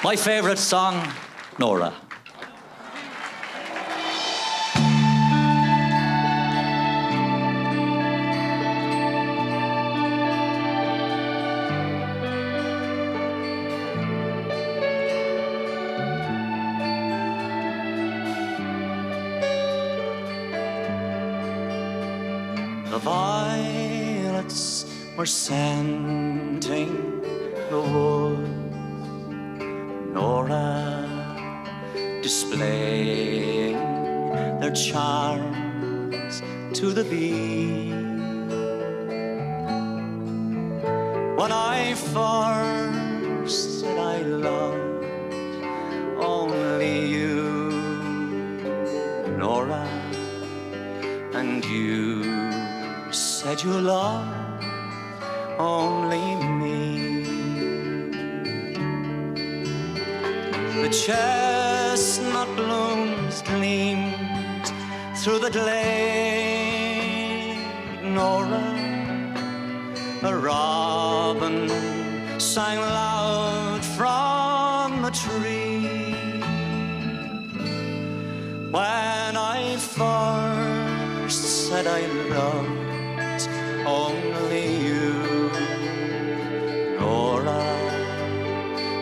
My favourite song, Nora. The violets were scenting the wood, Nora displaying their charms to the bee. When I first said I loved only you, Nora, and you said you loved only me. The chestnut blooms gleamed through the glade, Nora. A robin sang loud from the tree. When I first said I loved only you, Nora,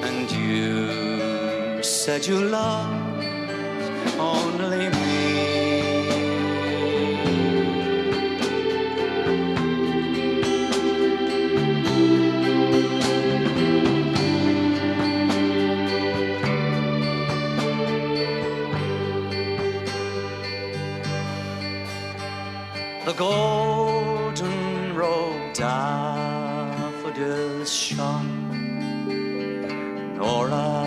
and you said you loved only me. The golden robed daffodils shone, Nora,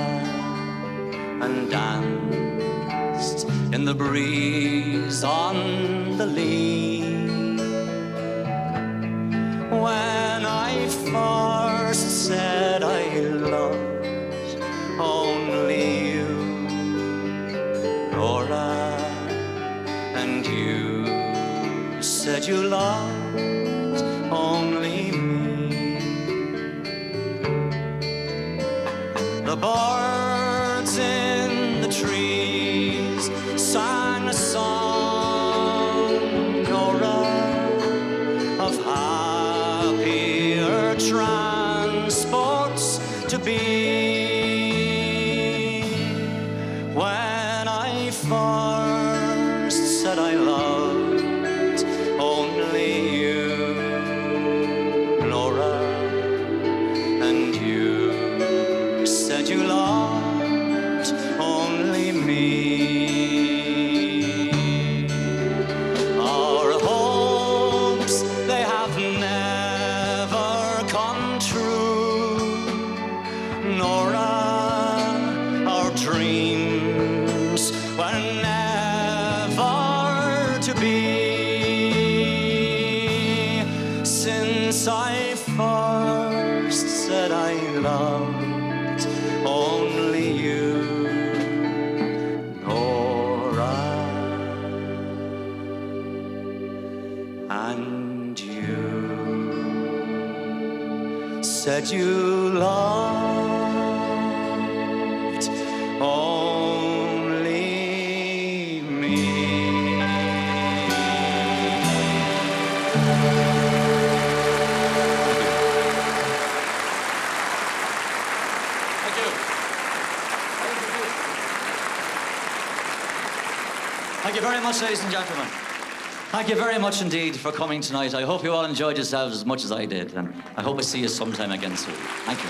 and danced in the breeze on the lea. When I first said I loved only you, Nora, and you said you loved only me. The birds in the trees sang a song, Nora, of happier transports to be. When I first said I loved only you, Nora, and you said you loved only me. Our hopes, they have never come true, Nora. Our dreams were never to be. Since I first said I loved only you, Nora, and you said you loved only me. Thank you very much, ladies and gentlemen. Thank you very much indeed for coming tonight. I hope you all enjoyed yourselves as much as I did, and I hope I see you sometime again soon. Thank you.